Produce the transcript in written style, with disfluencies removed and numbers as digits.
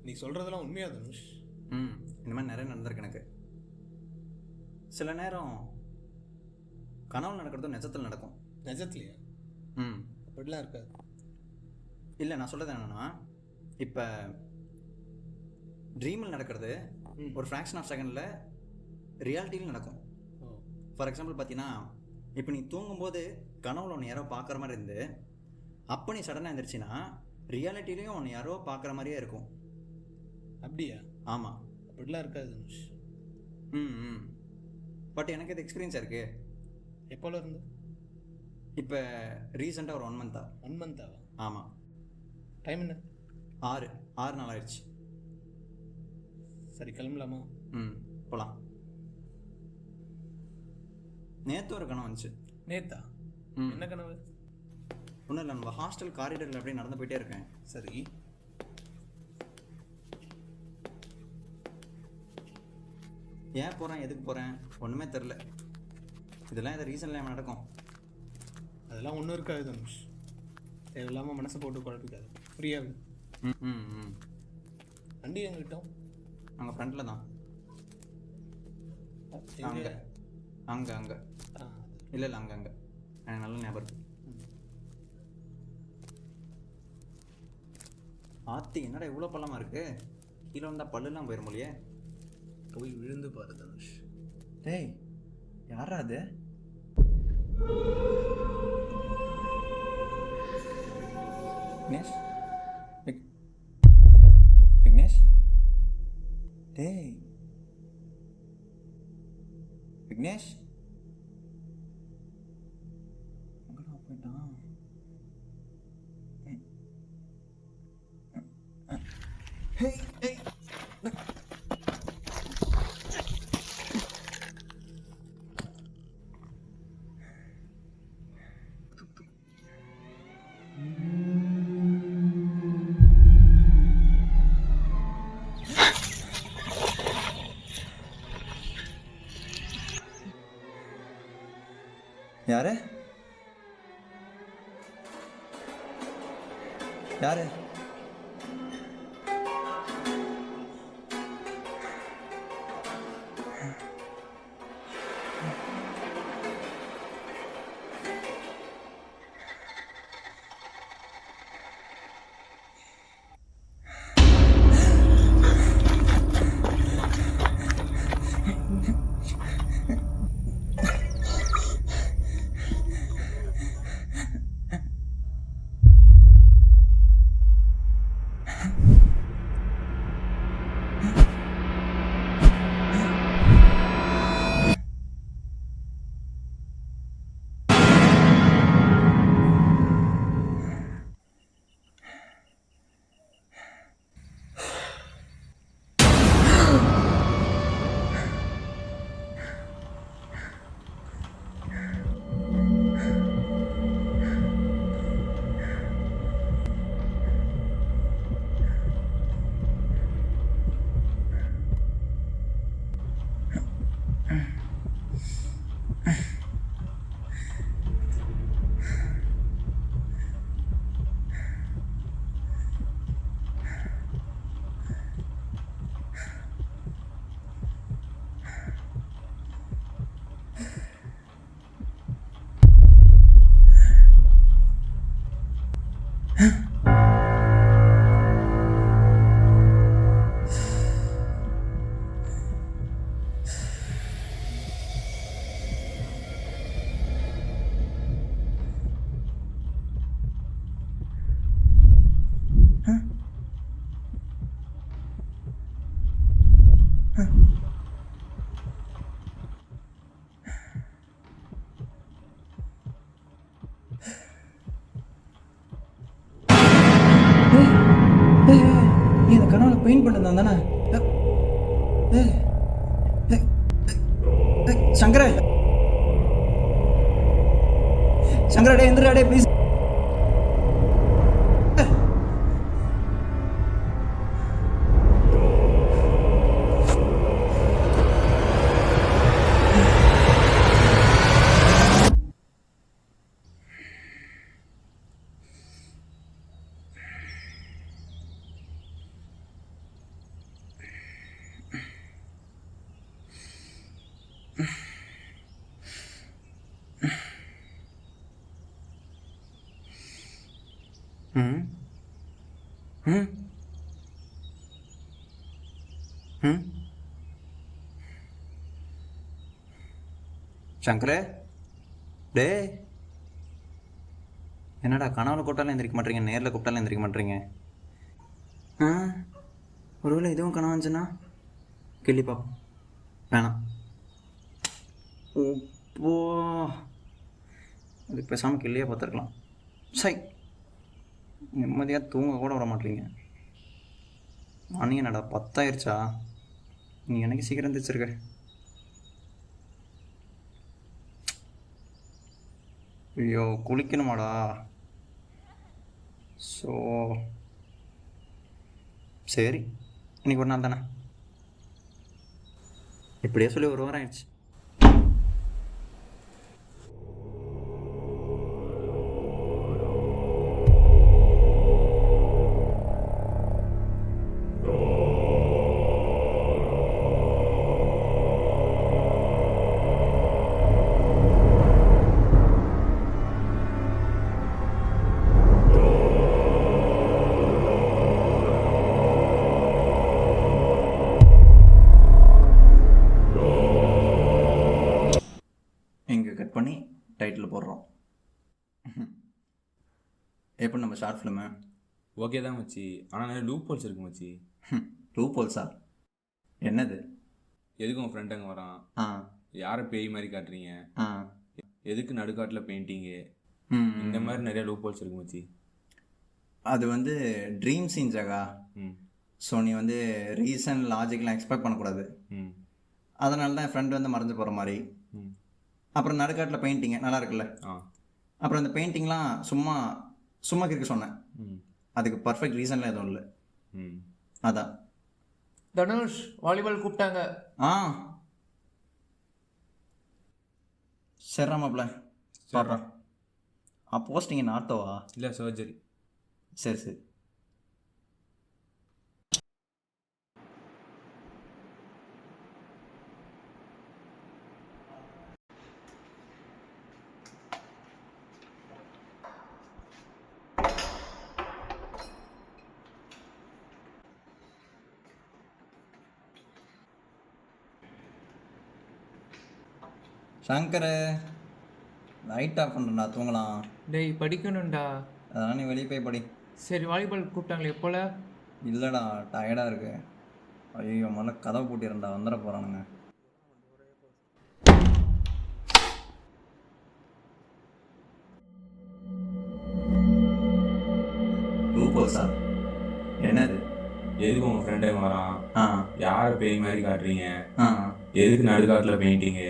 நீ சொல்கிறதெல்லாம் உண்மையா தனுஷ்? இந்த மாதிரி நிறைய நடந்திருக்கு எனக்கு. சில நேரம் கனவு நடக்கிறதும் நிஜத்தில் நடக்கும். நிஜத்துலையா? அப்படிலாம் இருக்காது. இல்லை, நான் சொல்கிறது என்னென்னா, இப்போ ட்ரீமில் நடக்கிறது ஒரு ஃப்ராக்ஷன் ஆஃப் செகண்டில் ரியாலிட்டியில் நடக்கும். ஃபார் எக்ஸாம்பிள் பார்த்தீங்கன்னா, இப்போ நீ தூங்கும்போது கனவுல ஒன்று யாரோ பார்க்குற மாதிரி இருந்து அப்போ நீ சடனாக இருந்துருச்சுன்னா ரியாலிட்டிலையும் ஒன்று யாரோ பார்க்குற மாதிரியே இருக்கும். அப்படியா? ஆமாம், அப்படிலாம் இருக்காது தனுஷ். பட் எனக்கு இது எக்ஸ்பீரியன்ஸாக இருக்குது. எப்போல இருந்து? இப்போ ரீசெண்டாக ஒரு 1 மந்த்தா. 1 மந்த்தாவா? ஆமாம். டைம் என்ன? 6 நாள் ஆயிடுச்சு. சரி, கிளம்பலாமா? போகலாம். நேற்று ஒரு கனவு வந்துச்சு. நேத்தா? என்ன கனவு? ஒன்றும் இல்லை, நம்ம ஹாஸ்டல் காரிடரில் அப்படியே நடந்து போயிட்டே இருக்கேன். சரி. ஏன் போகிறேன், எதுக்கு போகிறேன் ஒன்றுமே தெரில. இதெல்லாம் எதை ரீசன்லாம் நடக்கும்? அதெல்லாம் ஒன்றும் இருக்காது தனுஷ். தேவையில்லாமல் மனசை போட்டு குழப்பிக்காது. ஃப்ரீயாகு. வண்டி எங்கிட்டோம்? அங்கே ஃப்ரண்ட்டில் தான். அங்கே அங்கே அங்கே இல்லை இல்லை, அங்கே அங்கே எனக்கு நல்ல ஞாபகம் இருக்கு. ஆத்தி, என்னடா இவ்வளோ பள்ளமாக இருக்கு? கீழே வந்தால் பல்லுலாம் போயிடும் போலியே. போய் விழுந்து பாரு தனுஷ். டேய், யாரா அது? விக்னேஷ், விக்னேஷ், டேய் விக்னேஷ், எங்கடா போயிட்டான்? ஹேய் ஹேய், யாரு யாரு? நீ இந்த கனவுல பெயிண்ட் பண்ணிருந்தான் தானே? சங்கர, சங்கர, டே எந்திரா, டே ப்ளீஸ். ம் ம் சங்கரே, டே என்னடா கனவுல கூப்பிட்டாலும் எந்திரிக்க மாட்டீங்க, நேரில் கூப்பிட்டாலும் எந்திரிக்க மாட்டீங்க. ஆ ஒருவேளை இதுவும் கனவு வந்துச்சுன்னா கிள்ளி பார்ப்போம். வேணாம். ஓப்போ அதுக்கு பேசாமல் கிள்ளியே பார்த்துருக்கலாம். சை, நிம்மதியாக தூங்க கூட விட மாட்டீங்க. மணி என்னடா 10 ஆயிடுச்சா? நீ எனக்கு சீக்கிரம் எந்திரிச்சிருக்க. ஐயோ குளிக்கணுமாடா? ஸோ சரி, இன்னைக்கு ஒரு நாள் தானே. இப்படியே சொல்லி ஒரு வாரம் ஆயிடுச்சு. இங்கே கட் பண்ணி டைட்டில் போடுறோம். எப்படி நம்ம ஷார்ட் ஃபிலிமு? ஓகே தான் மச்சி, ஆனால் நிறைய லூப் ஹோல்ஸ் இருக்கு மச்சி. லூப் ஹோல்ஸா? என்னது? எதுக்கு உன் ஃப்ரெண்ட் அங்கே வரான்? ஆ யாரை பேய் மாதிரி காட்டுறீங்க? ஆ எதுக்கு நடுக்காட்டில் பெயிண்டிங்கு? ம் இந்த மாதிரி நிறைய லூப் ஹோல்ஸ் இருக்கு மச்சி. அது வந்து ட்ரீம் சீன் ஜகா. ம் ஸோ நீ வந்து ரீசன் லாஜிக்லாம் எக்ஸ்பெக்ட் பண்ணக்கூடாது. ம் அதனால தான் என் ஃப்ரெண்ட் வந்து மறைஞ்சு போகிற மாதிரி. ம் அப்புறம் நடுக்காட்டில் பெயிண்டிங்க நல்லா இருக்குல்ல. ஆ அப்புறம் அந்த பெயிண்டிங்லாம் சும்மா சும்மா கிறுக்க சொன்னேன். ம் அதுக்கு பர்ஃபெக்ட் ரீசன்லாம் எதுவும் இல்லை. ம் அதான். தனுஷ் வாலிபால் கூப்பிட்டாங்க. ஆ சரிடா மாப்பிள்ள பாடுறா. போஸ்டிங் என்ன ஆர்த்தோவா? இல்லை சர்ஜரி. சரி சரி. சங்கர், லைட் ஆஃப் பண்ணுறா, தூங்கலாம். டேய் படிக்கணும்டா. அதனால் நீ வெளியே போய் படி. சரி வாலிபால் கூப்பிட்டாங்களே எப்போல? இல்லைடா, டயர்டாக இருக்கு. ஐயோ முதல்ல கதவை பூட்டிடுறேன்டா, வந்துட போகிறானுங்க. சார் என்னது? எதுக்கு உங்கள் ஃப்ரெண்டே வரான்? ஆ யாரை பேய் மாதிரி காட்டுறீங்க? ஆ எதுக்கு நடுக்காட்டில் பெயிண்டிங்கு?